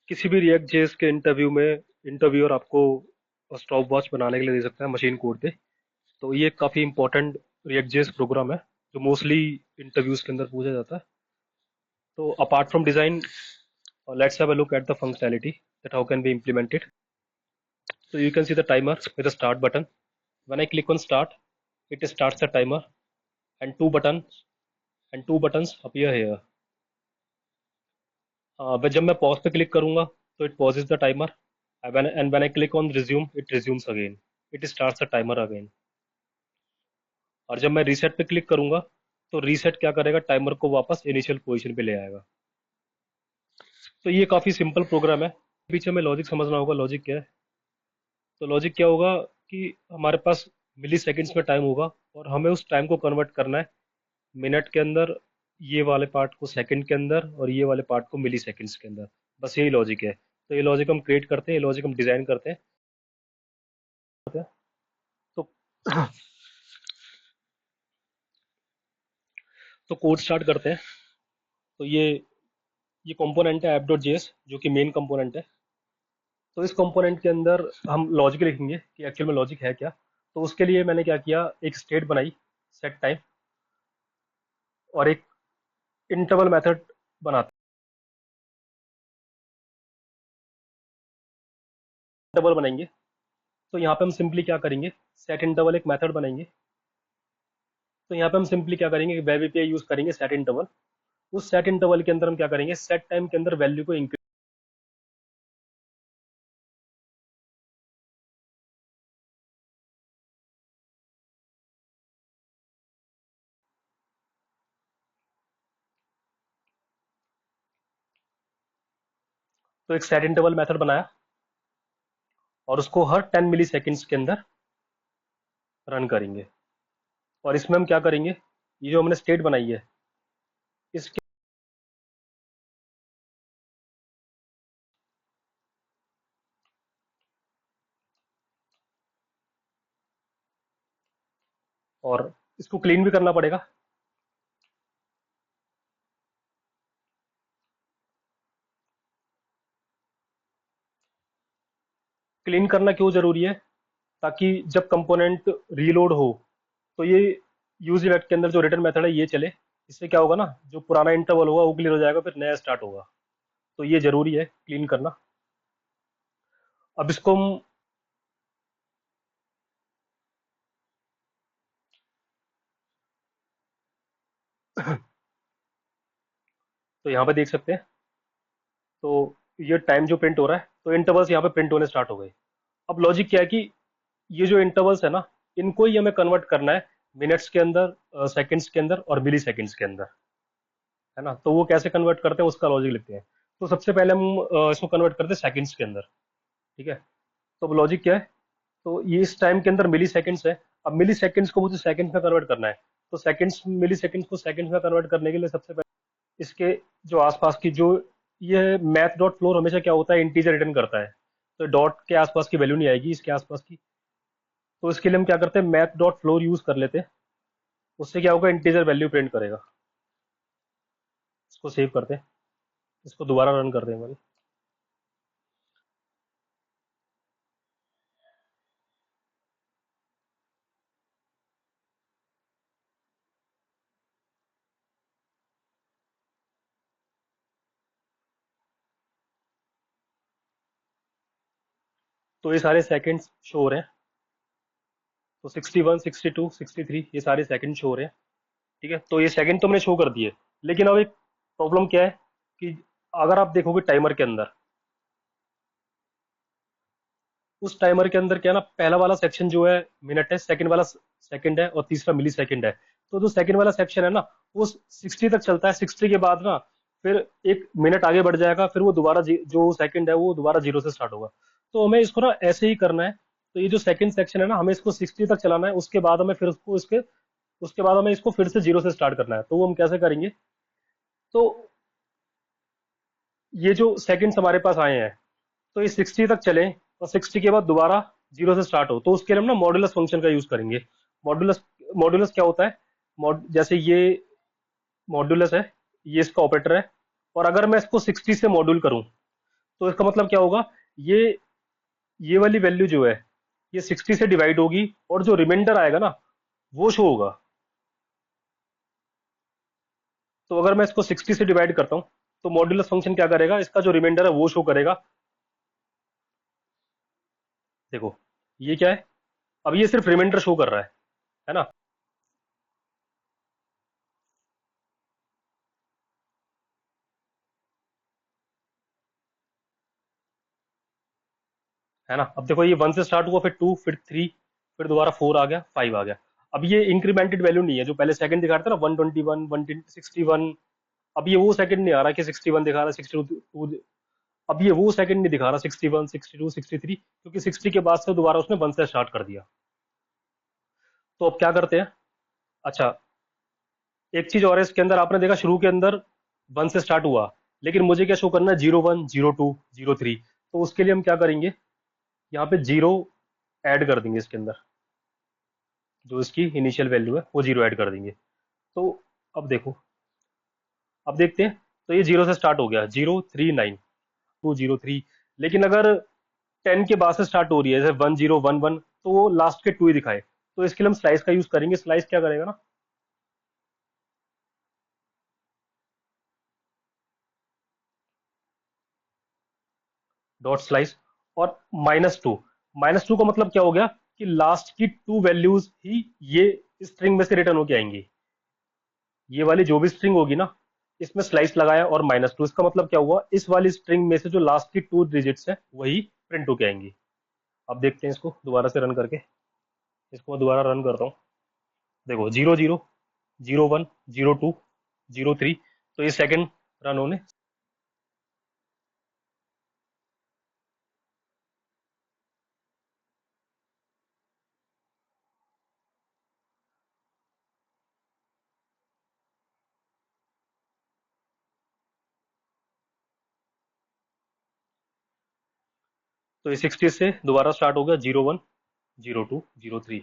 किसी भी react JS के इंटरव्यू में इंटरव्यूअर आपको स्टॉप वॉच बनाने के लिए दे सकता है मशीन कोड पे। तो ये काफ़ी इंपॉर्टेंट रिएक्ट जेएस प्रोग्राम है जो मोस्टली इंटरव्यूज के अंदर पूछा जाता है। तो apart from design, let's have a look at the functionality that how can be implemented. So you can see the timer with the start button. When I click on start, it starts the timer, and two buttons appear here. but जब मैं pause पे click करूंगा तो it pauses the timer. And when I click on resume, it resumes again. It starts the timer again. और जब मैं reset पे click करूंगा तो रीसेट क्या करेगा, टाइमर को वापस इनिशियल पोजीशन पे ले आएगा। तो ये काफी सिंपल प्रोग्राम है। पीछे में लॉजिक समझना होगा, लॉजिक क्या है। तो लॉजिक क्या होगा कि हमारे पास मिली सेकेंड्स में टाइम होगा और हमें उस टाइम को कन्वर्ट करना है मिनट के अंदर, ये वाले पार्ट को सेकंड के अंदर और ये वाले पार्ट को मिली सेकेंड्स के अंदर। बस यही लॉजिक है। तो ये लॉजिक हम क्रिएट करते हैं, ये लॉजिक हम डिजाइन करते हैं। तो तो कोड स्टार्ट करते हैं। तो ये कंपोनेंट है app.js जो कि मेन कंपोनेंट है। तो इस कंपोनेंट के अंदर हम लॉजिक लिखेंगे कि एक्चुअल में लॉजिक है क्या। तो उसके लिए मैंने क्या किया, एक स्टेट बनाई सेट टाइम, और एक इंटरवल मेथड बनाते इंटरवल बनाएंगे। तो यहाँ पे हम सिंपली क्या करेंगे, सेट इंटरवल एक मेथड बनाएंगे। तो यहाँ पे हम सिंपली क्या करेंगे, वेब एपीआई यूज करेंगे सेट इंटरवल। उस सेट इंटरवल के अंदर हम क्या करेंगे, सेट टाइम के अंदर वैल्यू को इंक्रीज। तो एक सेट इंटरवल मेथड बनाया और उसको हर 10 मिली सेकेंड्स के अंदर रन करेंगे। और इसमें हम क्या करेंगे, ये जो हमने स्टेट बनाई है इसके, और इसको क्लीन भी करना पड़ेगा। क्लीन करना क्यों जरूरी है, ताकि जब कंपोनेंट रीलोड हो तो ये यूज इवेंट के अंदर जो रिटर्न मेथड है ये चले। इससे क्या होगा ना, जो पुराना इंटरवल होगा वो क्लियर हो जाएगा, फिर नया स्टार्ट होगा। तो ये जरूरी है क्लीन करना। अब इसको हम तो यहाँ पे देख सकते हैं। तो ये टाइम जो प्रिंट हो रहा है, तो इंटरवल्स यहाँ पे प्रिंट होने स्टार्ट हो गए। अब लॉजिक क्या है कि ये जो इंटरवल्स है ना, इनको ही हमें कन्वर्ट करना है मिनट्स के अंदर, सेकंड्स के अंदर और मिली सेकंड्स के अंदर, है ना। तो वो कैसे कन्वर्ट करते हैं उसका लॉजिक लिखते हैं। तो सबसे पहले हम इसको कन्वर्ट करते हैं सेकंड्स के अंदर। ठीक है। तो अब लॉजिक क्या है, तो ये इस टाइम के अंदर मिली सेकंड्स है। अब मिली सेकंड्स को मुझे सेकंड्स में कन्वर्ट करना है। तो सेकंड्स, मिली सेकंड्स को सेकंड्स में कन्वर्ट करने के लिए सबसे पहले इसके जो आसपास की जो, ये मैथ डॉट फ्लोर हमेशा क्या होता है, इंटीजर रिटर्न करता है। तो डॉट के आसपास की वैल्यू नहीं आएगी, इसके आसपास की। तो इसके लिए हम क्या करते हैं, मैथ डॉट फ्लोर यूज कर लेते हैं। उससे क्या होगा, इंटीजर वैल्यू प्रिंट करेगा। इसको सेव करते हैं, इसको दोबारा रन करते हैं हमारी। तो ये सारे सेकंड्स शो हो रहे हैं। तो 61, 62, 63 ये सारे सेकंड शो हो रहे हैं। ठीक है। तो ये सेकंड तो मैंने शो कर दिए। लेकिन अब एक प्रॉब्लम क्या है कि अगर आप देखोगे टाइमर के अंदर, उस टाइमर के अंदर क्या है ना, पहला वाला सेक्शन जो है मिनट है, सेकंड वाला सेकंड है और तीसरा मिली सेकंड है। तो जो सेकंड वाला सेक्शन है ना, वो 60 तक चलता है। 60 के बाद ना फिर एक मिनट आगे बढ़ जाएगा, फिर वो दोबारा जो सेकंड है वो दोबारा जीरो से स्टार्ट होगा। तो हमें इसको ना ऐसे ही करना है। तो ये जो सेकंड सेक्शन है ना, हमें इसको 60 तक चलाना है। उसके बाद हमें फिर उसके बाद हमें इसको फिर से जीरो से स्टार्ट करना है। तो वो हम कैसे करेंगे, तो ये जो सेकंड्स हमारे पास आए हैं, तो ये 60 तक चले और 60 के बाद दोबारा जीरो से स्टार्ट हो, तो उसके लिए हम ना मॉड्यूलस फंक्शन का यूज करेंगे। मॉड्यूलस मॉड्यूलस क्या होता है, जैसे ये मॉड्यूलस है, ये इसका ऑपरेटर है। और अगर मैं इसको 60 से मॉड्यूल करूं, तो इसका मतलब क्या होगा, ये ये वाली वैल्यू जो है ये 60 से डिवाइड होगी, और जो रिमाइंडर आएगा ना वो शो होगा। तो अगर मैं इसको 60 से डिवाइड करता हूँ तो मॉड्यूलस फंक्शन क्या करेगा, इसका जो रिमाइंडर है वो शो करेगा। देखो ये क्या है, अब ये सिर्फ रिमाइंडर शो कर रहा है ना। है ना, अब देखो ये 1 से स्टार्ट हुआ, फिर 2, फिर 3, फिर दोबारा 4 आ गया, 5 आ गया। अब ये इंक्रीमेंटेड वैल्यू नहीं है, जो पहले सेकंड दिखा रहा था ना, 121, 161। अब ये वो सेकंड नहीं आ रहा कि 61 दिखा रहा है, 62। अब ये वो सेकंड नहीं दिखा रहा 61, 62, 63, क्योंकि 60 के बाद से दोबारा उसने 1 से स्टार्ट कर दिया। तो अब क्या करते हैं, अच्छा एक चीज और है इसके अंदर, आपने देखा शुरू के अंदर 1 से स्टार्ट हुआ, लेकिन मुझे क्या शो करना है, 01, 02, 03। तो उसके लिए हम क्या करेंगे, यहाँ पे जीरो ऐड कर देंगे इसके अंदर, जो इसकी इनिशियल वैल्यू है वो जीरो ऐड कर देंगे। तो अब देखो, अब देखते हैं। तो ये जीरो से स्टार्ट हो गया, 039, 203। लेकिन अगर 10 के बाद से स्टार्ट हो रही है, जैसे 1011, तो वो लास्ट के 2 ही दिखाए। तो इसके लिए हम स्लाइस का यूज करेंगे। स्लाइस क्या करेगा ना, डॉट स्लाइस, और -2। -2 का मतलब क्या हो गया, कि लास्ट की 2 वैल्यूज ही ये स्ट्रिंग में से रिटर्न होके आएंगी। ये वाली जो भी स्ट्रिंग होगी ना, इसमें स्लाइस लगाया और -2, इसका मतलब क्या हुआ, इस वाली स्ट्रिंग में से जो लास्ट की 2 डिजिट्स है वही प्रिंट होके आएंगी। अब देखते हैं इसको दोबारा से रन करके। इसको मैं दोबारा रन करता हूँ। देखो 00, 01, 02, 03। तो ये सेकंड रन होने। तो ये 60 से दोबारा स्टार्ट हो गया, 01, 02, 03।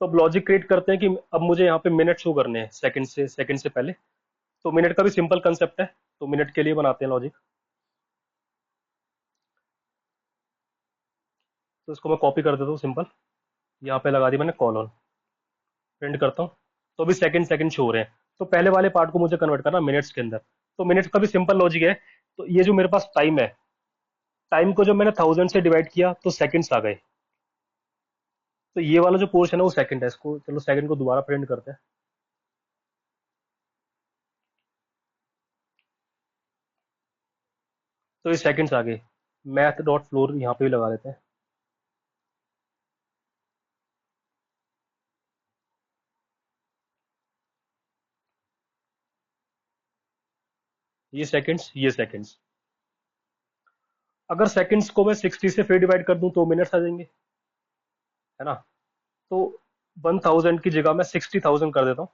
तो अब लॉजिक क्रिएट करते हैं कि अब मुझे यहाँ पे मिनट शो करने हैं सेकंड से पहले। तो मिनट का भी सिंपल कंसेप्ट है, तो मिनट के लिए बनाते हैं लॉजिक। तो इसको मैं कॉपी कर देता हूँ सिंपल, यहाँ पे लगा दी मैंने कॉलन, प्रिंट करता हूँ। तो अभी सेकंड सेकंड शो हो रहे हैं। तो पहले वाले पार्ट को मुझे कन्वर्ट करना मिनट्स के अंदर। तो मिनट्स का भी सिंपल लॉजिक है। तो ये जो मेरे पास टाइम है, टाइम को जब मैंने 1000 से डिवाइड किया तो सेकंड्स आ गए। तो ये वाला जो पोर्शन है वो सेकंड है। इसको चलो सेकंड को दोबारा प्रिंट करते हैं। तो ये सेकंड्स आ गए। मैथ डॉट फ्लोर यहाँ पे भी लगा देते हैं। ये सेकंड्स, ये सेकंड्स। अगर सेकंड्स को मैं 60 से फिर डिवाइड कर दूं तो मिनट्स आ जाएंगे, है ना। तो 1000 की जगह मैं 60,000 कर देता हूँ।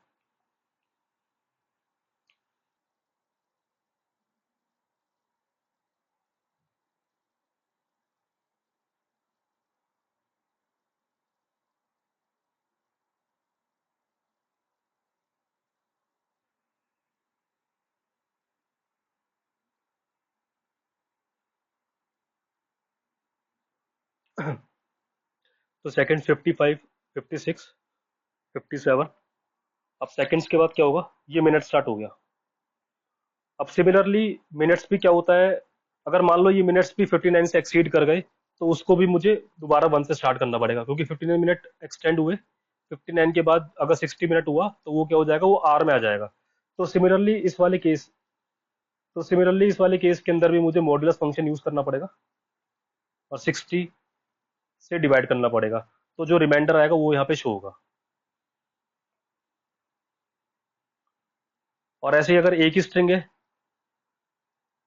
तो सेकंड 55, 56, 57। अब सेकंड्स के बाद क्या होगा, ये मिनट स्टार्ट हो गया। अब सिमिलरली मिनट्स भी क्या होता है, अगर मान लो ये मिनट्स भी 59 से एक्सीड कर गए, तो उसको भी मुझे दोबारा 1 से स्टार्ट करना पड़ेगा, क्योंकि 59 मिनट एक्सटेंड हुए। 59 के बाद अगर 60 मिनट हुआ तो वो क्या हो जाएगा, वो आर में आ जाएगा। तो सिमिलरली इस वाले केस के अंदर भी मुझे मॉड्यूलस फंक्शन यूज करना पड़ेगा, और 60 से डिवाइड करना पड़ेगा। तो जो रिमाइंडर आएगा वो यहाँ पे शो होगा। और ऐसे ही अगर एक ही स्ट्रिंग है,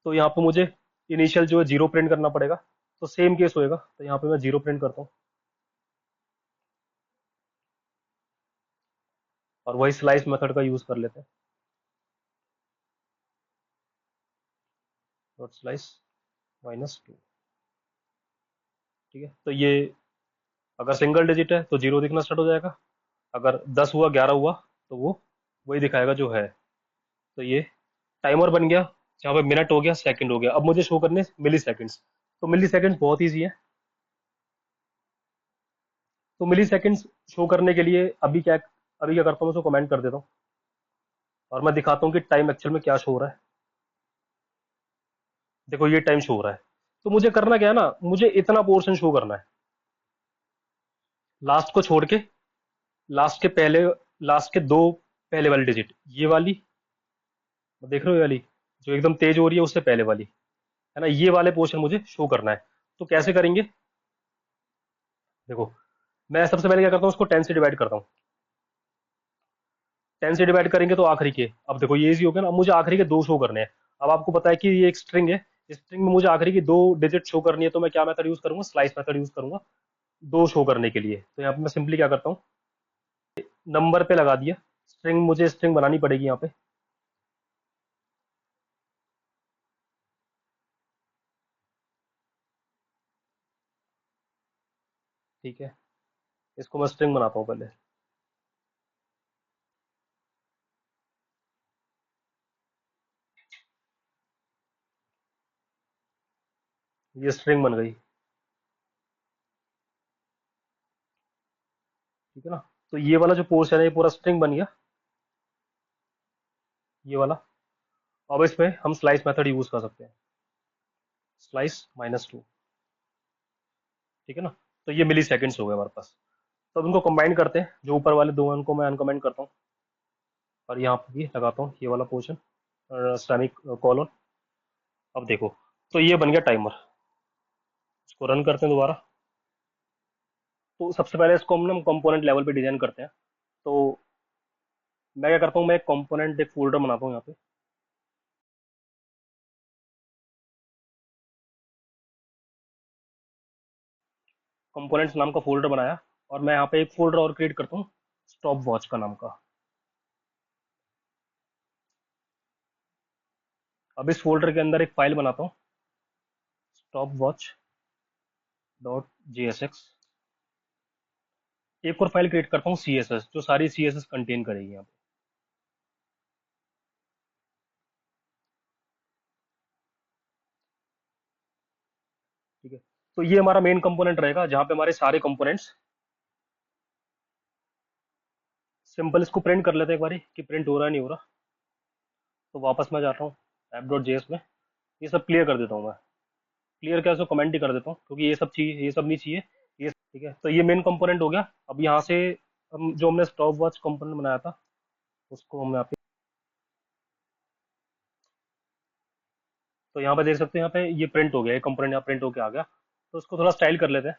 तो यहाँ पे मुझे इनिशियल जो है जीरो प्रिंट करना पड़ेगा। तो सेम केस होएगा, तो यहाँ पे मैं जीरो प्रिंट करता हूँ। और वही स्लाइस मेथड का यूज कर लेते हैं, डॉट स्लाइस -2। ठीक है, तो ये अगर सिंगल डिजिट है तो जीरो दिखना स्टार्ट हो जाएगा। अगर 10 हुआ, 11 हुआ, तो वो वही दिखाएगा जो है। तो ये टाइमर बन गया। जहाँ पे मिनट हो गया, सेकंड हो गया, अब मुझे शो करने मिली सेकेंड्स। तो मिली सेकेंड्स बहुत ईजी है। तो मिली सेकेंड्स शो करने के लिए अभी क्या करता हूँ, उसको कमेंट कर देता हूँ और मैं दिखाता हूँ कि टाइम एक्चुअल में क्या शो हो रहा है। देखो ये टाइम शो हो रहा है। तो मुझे करना क्या है ना, मुझे इतना पोर्शन शो करना है, लास्ट को छोड़ के, लास्ट के पहले, लास्ट के दो पहले वाली डिजिट, ये वाली, देख रहे हो ये वाली जो एकदम तेज हो रही है, उससे पहले वाली, है ना, ये वाले पोर्शन मुझे शो करना है। तो कैसे करेंगे, देखो मैं सबसे पहले क्या करता हूँ, उसको 10 से डिवाइड करता हूँ। 10 से डिवाइड करेंगे तो आखिरी के, अब देखो ये इजी हो गया ना, अब मुझे आखिरी के दो शो करने हैं। अब आपको पता है कि ये एक स्ट्रिंग है, इस स्ट्रिंग में मुझे आखिरी की दो डिजिट शो करनी है, तो मैं क्या मेथड यूज करूंगा, स्लाइस मेथड यूज करूंगा दो शो करने के लिए। तो यहाँ पे मैं सिंपली क्या करता हूँ, नंबर पे लगा दिया, स्ट्रिंग मुझे स्ट्रिंग बनानी पड़ेगी यहाँ पे। ठीक है, इसको मैं स्ट्रिंग बनाता हूँ पहले। ये स्ट्रिंग बन गई, ठीक है ना। तो ये वाला जो पोर्शन है ये पूरा स्ट्रिंग बन गया, ये वाला। अब इसमें हम स्लाइस मेथड यूज कर सकते हैं, स्लाइस -2, ठीक है ना। तो ये मिली सेकेंड्स हो गए हमारे पास। तो अब इनको कंबाइन करते हैं, जो ऊपर वाले दो हैं उनको मैं अनकमेंट करता हूँ और यहाँ पर भी लगाता हूँ ये वाला पोर्शन, सेमी कॉलन। अब देखो, तो ये बन गया टाइमर। इसको रन करते हैं दोबारा। तो सबसे पहले इसको हम कंपोनेंट लेवल पे डिजाइन करते हैं। तो मैं क्या करता हूँ, मैं एक कंपोनेंट, एक फोल्डर बनाता हूँ यहाँ पे। कंपोनेंट्स नाम का फोल्डर बनाया और मैं यहाँ पे एक फोल्डर और क्रिएट करता हूँ, स्टॉप वॉच का नाम का। अब इस फोल्डर के अंदर एक फाइल बनाता हूँ, स्टॉप वॉच .jsx। एक और फाइल क्रिएट करता हूँ CSS, जो सारी CSS कंटेन करेगी यहाँ पे। ठीक है, तो ये हमारा मेन कंपोनेंट रहेगा, जहाँ पे हमारे सारे कंपोनेंट्स। सिंपल इसको प्रिंट कर लेते हैं एक बारी कि प्रिंट हो रहा है नहीं हो रहा। तो वापस मैं जाता हूँ app.js में, ये सब क्लियर कर देता हूँ मैं। क्लियर क्या, इसको कमेंट ही कर देता हूँ क्योंकि ये सब चाहिए, ये सब नहीं चाहिए। ये ठीक है, तो ये मेन कंपोनेंट हो गया। अब यहाँ से हम जो हमने स्टॉप वॉच कंपोनेंट बनाया था, उसको हम यहाँ पे, तो यहाँ पे देख सकते हैं, यहाँ पे ये प्रिंट हो गया, ये कंपोनेंट यहाँ प्रिंट होके आ गया। तो उसको थोड़ा स्टाइल कर लेते हैं।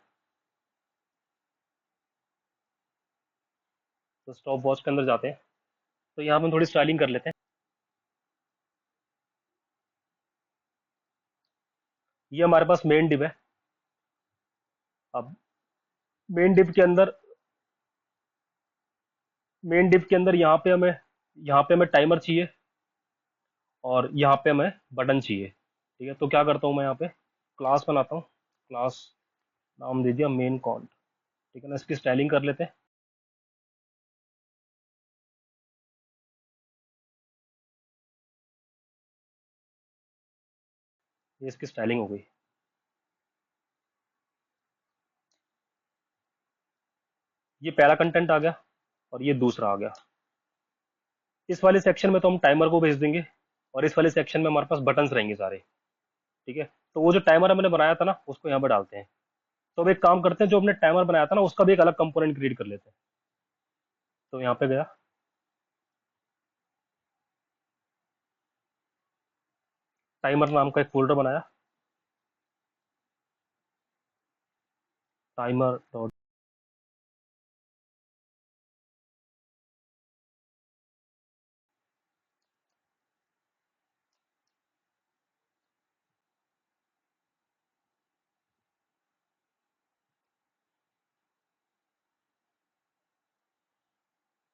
तो स्टॉप वॉच के अंदर जाते हैं, तो यहाँ पे हम थोड़ी स्टाइलिंग कर लेते हैं। ये हमारे पास मेन डिव है। अब मेन डिव के अंदर, यहाँ पे हमें टाइमर चाहिए और यहाँ पे हमें बटन चाहिए। ठीक है, तो क्या करता हूँ मैं, यहाँ पे क्लास बनाता हूँ। क्लास नाम दे दिया मेन कॉन्ट। ठीक है ना, इसकी स्टाइलिंग कर लेते हैं। ये इसकी स्टाइलिंग हो गई। ये पहला कंटेंट आ गया और ये दूसरा आ गया। इस वाले सेक्शन में तो हम टाइमर को भेज देंगे और इस वाले सेक्शन में हमारे पास बटन्स रहेंगे सारे। ठीक है, तो वो जो टाइमर हमने बनाया था ना, उसको यहाँ पे डालते हैं। तो अब एक काम करते हैं, जो हमने टाइमर बनाया था ना, उसका भी एक अलग कंपोनेंट क्रिएट कर लेते हैं। तो यहाँ पे गया, टाइमर नाम का एक फोल्डर बनाया, टाइमर डॉट।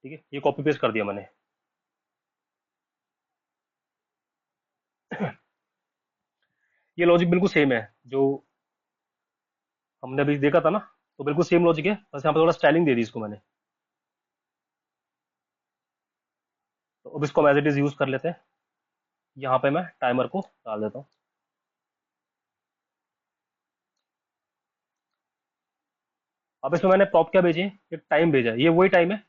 ठीक है, ये कॉपी पेस्ट कर दिया मैंने। ये लॉजिक बिल्कुल सेम है जो हमने अभी देखा था ना, तो बिल्कुल सेम लॉजिक है, बस यहाँ पे थोड़ा स्टाइलिंग दे दी इसको मैंने। तो अब इसको हम एज इट इज यूज कर लेते हैं। यहाँ पे मैं टाइमर को डाल देता हूँ। अब इसमें मैंने प्रॉप क्या भेजी है, एक टाइम भेजा है, ये वही टाइम है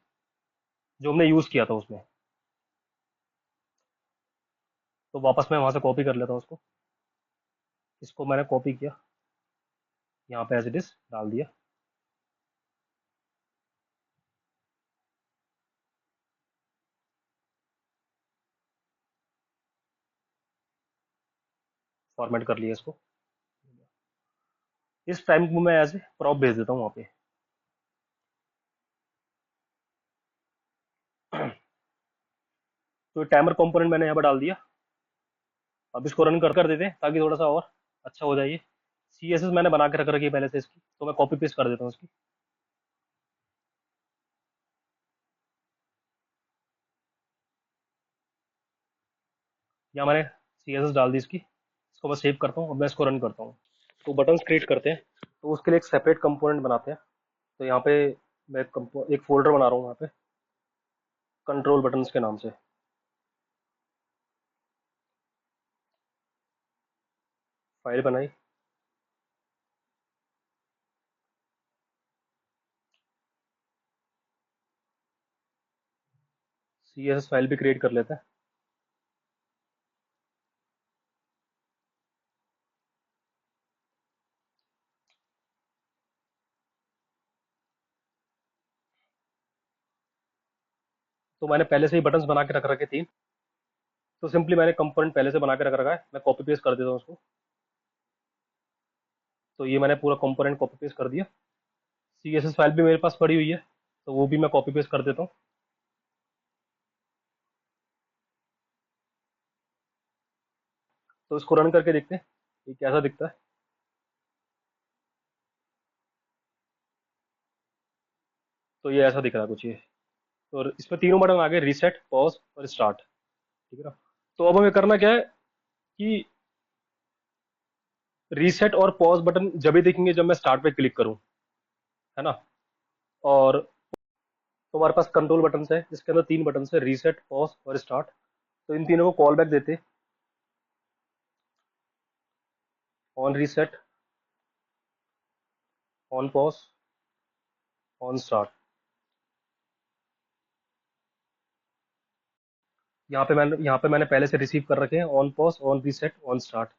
जो हमने यूज किया था उसमें। तो वापस मैं वहां से कॉपी कर लेता हूँ उसको। इसको मैंने कॉपी किया, यहाँ पे एज इट इज डाल दिया। फॉर्मेट कर लिया इसको। इस टाइम को मैं एज ए प्रॉप भेज देता हूँ वहाँ पे। तो टाइमर कंपोनेंट मैंने यहाँ पे डाल दिया। अब इसको रन कर देते हैं ताकि थोड़ा सा और अच्छा हो जाए। सी एस एस मैंने बना के रख रखी है पहले से इसकी, तो मैं कॉपी पेस्ट कर देता हूँ इसकी। यहाँ मैंने सी एस एस डाल दी इसकी। इसको मैं सेव करता हूँ, अब मैं इसको रन करता हूँ। तो बटन्स क्रिएट करते हैं, तो उसके लिए एक सेपरेट कंपोनेंट बनाते हैं। तो यहाँ पे मैं एक फोल्डर बना रहा हूँ यहाँ पे, कंट्रोल बटन्स के नाम से। फाइल बनाई, सी एस एस फाइल भी क्रिएट कर लेते हैं। तो मैंने पहले से ही बटन्स बना के रख रखे 3। तो सिंपली मैंने कंपोनेंट पहले से बना के रख रखा है, मैं कॉपी पेस्ट कर देता हूँ उसको। तो ये मैंने पूरा कंपोनेंट कॉपी पेस्ट कर दिया। सी एस एस फाइल भी मेरे पास पड़ी हुई है, तो वो भी मैं कॉपी पेस्ट कर देता हूँ। तो इसको रन करके देखते हैं ये कैसा दिखता है। तो ये ऐसा दिख रहा है कुछ ये। और इसमें तीनों बटन आ गए, रीसेट, पॉज और स्टार्ट। ठीक है ना। तो अब हमें करना क्या है कि रीसेट और पॉज बटन जब भी दिखेंगे जब मैं स्टार्ट पे क्लिक करूं, है ना। और तो हमारे पास कंट्रोल बटन है जिसके अंदर 3 बटन है, रीसेट, पॉज और स्टार्ट। तो इन तीनों को कॉल बैक देते, on reset, on pause, on start. यहाँ पे मैंने पहले से रिसीव कर रखे हैं, on pause, on reset, on start.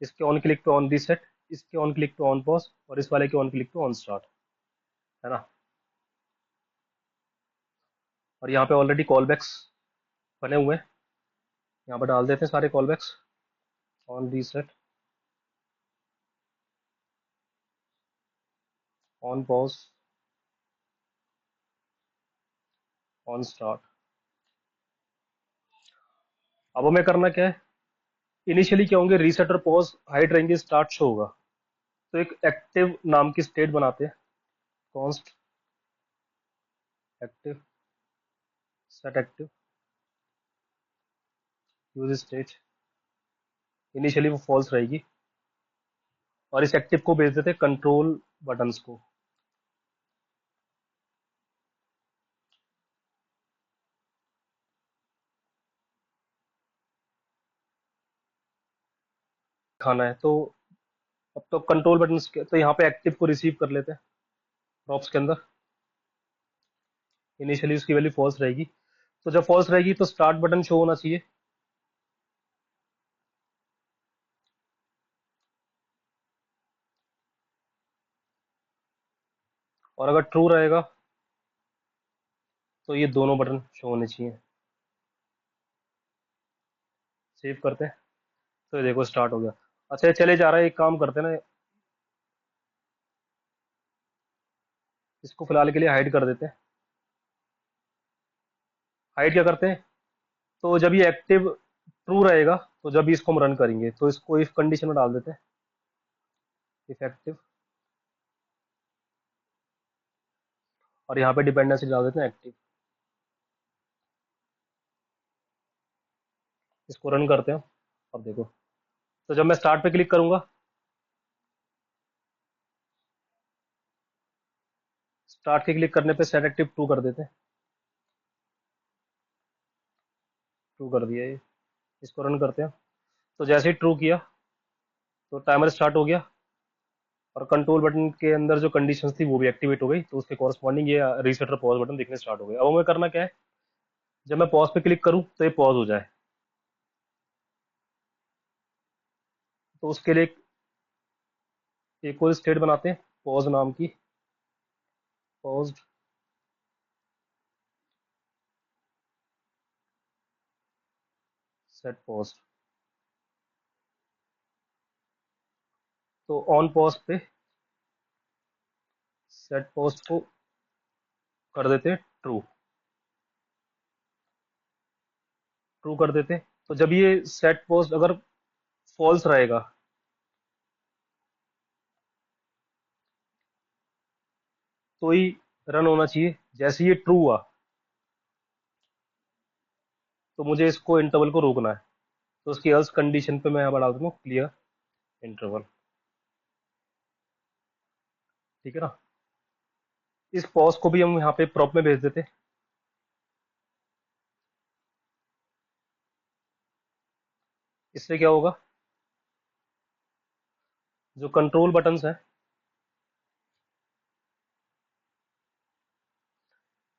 इसके ऑन क्लिक पे ऑन रीसेट, इसके ऑन क्लिक पे ऑन पॉज और इस वाले के ऑन क्लिक पे ऑन स्टार्ट, है ना। और यहाँ पे ऑलरेडी कॉल बैक्स बने हुए हैं, यहाँ पर डाल देते हैं सारे call backs. On reset, on pause, on start. अब हमें करना क्या है, इनिशियली क्या होंगे, रीसेट और पॉज हाइड रहेंगे, स्टार्ट शो होगा। तो एक एक्टिव नाम की स्टेट बनाते हैं, const active, set active, use state. Initially वो फॉल्स रहेगी। और इस एक्टिव को भेज देते हैं कंट्रोल बटन्स को। खाना है तो अब तो कंट्रोल बटन्स के, तो यहाँ पे एक्टिव को रिसीव कर लेते हैं प्रॉप्स के अंदर। इनिशियली उसकी वैल्यू फॉल्स रहेगी, तो जब फॉल्स रहेगी तो स्टार्ट बटन शो होना चाहिए। और अगर ट्रू रहेगा तो ये दोनों बटन शो होने चाहिए। सेव करते हैं, तो ये देखो स्टार्ट हो गया। अच्छा ये चले जा रहा है, एक काम करते हैं ना, इसको फिलहाल के लिए हाइड कर देते हैं। हाइड क्या करते हैं, तो जब ये एक्टिव ट्रू रहेगा तो जब भी इसको हम रन करेंगे तो इसको इफ कंडीशन में डाल देते हैं, इफेक्टिव। और यहाँ पे डिपेंडेंसी डाल देते हैं एक्टिव। इसको रन करते हैं। अब देखो, तो जब मैं स्टार्ट पे क्लिक करूंगा, स्टार्ट के क्लिक करने पे सेट एक्टिव ट्रू कर देते हैं। ट्रू कर दिया ये। इसको रन करते हैं। तो जैसे ही ट्रू किया तो टाइमर स्टार्ट हो गया, और कंट्रोल बटन के अंदर जो कंडीशंस थी वो भी एक्टिवेट हो गई, तो उसके कॉरस्पॉन्डिंग ये रीसेट और पॉज बटन दिखने स्टार्ट हो गए। अब हमें करना क्या है, जब मैं पॉज पे क्लिक करूं तो ये पॉज हो जाए। तो उसके लिए एक और स्टेट बनाते हैं पॉज नाम की, पॉज। Set pause. तो ऑन पॉज पे सेट पॉज को कर देते ट्रू, ट्रू कर देते। तो जब ये सेट पॉज अगर फॉल्स रहेगा, तो ही रन होना चाहिए। जैसे ये ट्रू हुआ तो मुझे इसको इंटरवल को रोकना है। तो उसकी एल्स कंडीशन पे मैं यहाँ बढ़ा दूँ क्लियर इंटरवल। ठीक है ना। इस पॉज को भी हम यहाँ पे प्रॉप में भेज देते। इससे क्या होगा, जो कंट्रोल बटन्स हैं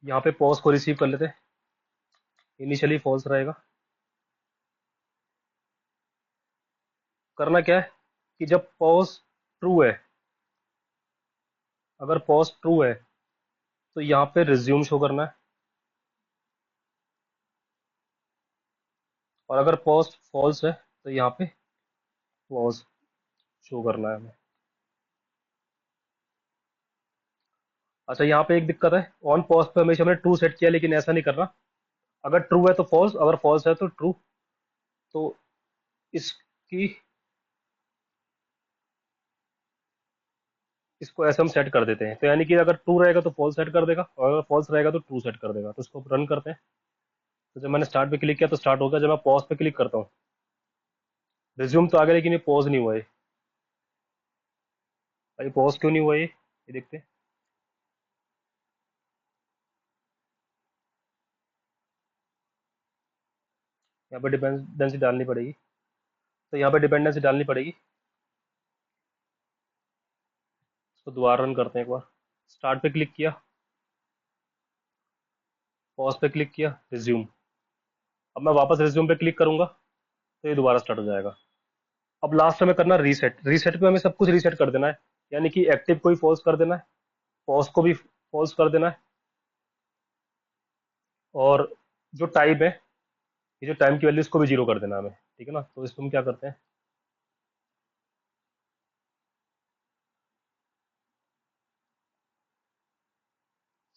यहाँ पे पॉज को रिसीव कर लेते। इनिशियली फॉल्स रहेगा। करना क्या है कि जब पॉज ट्रू है, अगर पॉज ट्रू है तो यहाँ पे रिज्यूम शो करना है, और अगर पॉज फॉल्स है तो यहाँ पे पॉज शो करना है हमें। अच्छा, यहाँ पे एक दिक्कत है, ऑन पॉज पे हमेशा हमने ट्रू सेट किया, लेकिन ऐसा नहीं करना। अगर ट्रू है तो फॉल्स, अगर फॉल्स है तो ट्रू। तो इसकी इसको ऐसे हम सेट कर देते हैं। तो यानी कि अगर ट्रू रहेगा तो फॉल्स सेट कर देगा, और अगर फॉल्स रहेगा तो ट्रू सेट कर देगा। तो इसको रन करते हैं। तो जब मैंने स्टार्ट पे क्लिक किया तो स्टार्ट हो गया। जब मैं पॉज पे क्लिक करता हूँ, रिज्यूम तो आ गया, लेकिन ये पॉज नहीं हुआ है। भाई पॉज क्यों नहीं हुआ ये देखते हैं। यहाँ पे डिपेंडेंसी डालनी पड़ेगी। तो यहाँ पे डिपेंडेंसी डालनी पड़ेगी। इसको दोबारा रन करते हैं एक बार। स्टार्ट पे क्लिक किया, पॉज पे क्लिक किया, रिज्यूम। अब मैं वापस रिज्यूम पे क्लिक करूंगा तो ये दोबारा स्टार्ट हो जाएगा। अब लास्ट में करना रीसेट। रीसेट पे हमें सब कुछ रीसेट कर देना है, यानी कि एक्टिव को ही फॉल्स कर देना है, पॉज को भी फॉल्स कर देना है, और जो टाइम है, ये जो टाइम की वैल्यू, इसको भी जीरो कर देना है हमें। ठीक है ना। तो इसको हम क्या करते हैं,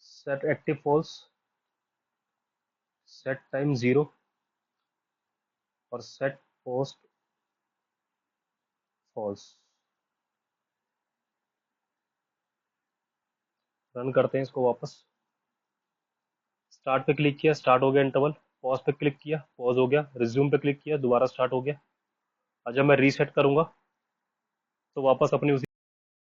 set active false, set time zero, और सेट पोस्ट फॉल्स। रन करते हैं इसको वापस। स्टार्ट पे क्लिक किया, स्टार्ट हो गया इंटरवल। पॉज पे क्लिक किया, पॉज हो गया। रिज्यूम पे क्लिक किया, दोबारा स्टार्ट हो गया। और जब मैं रीसेट करूंगा तो वापस अपनी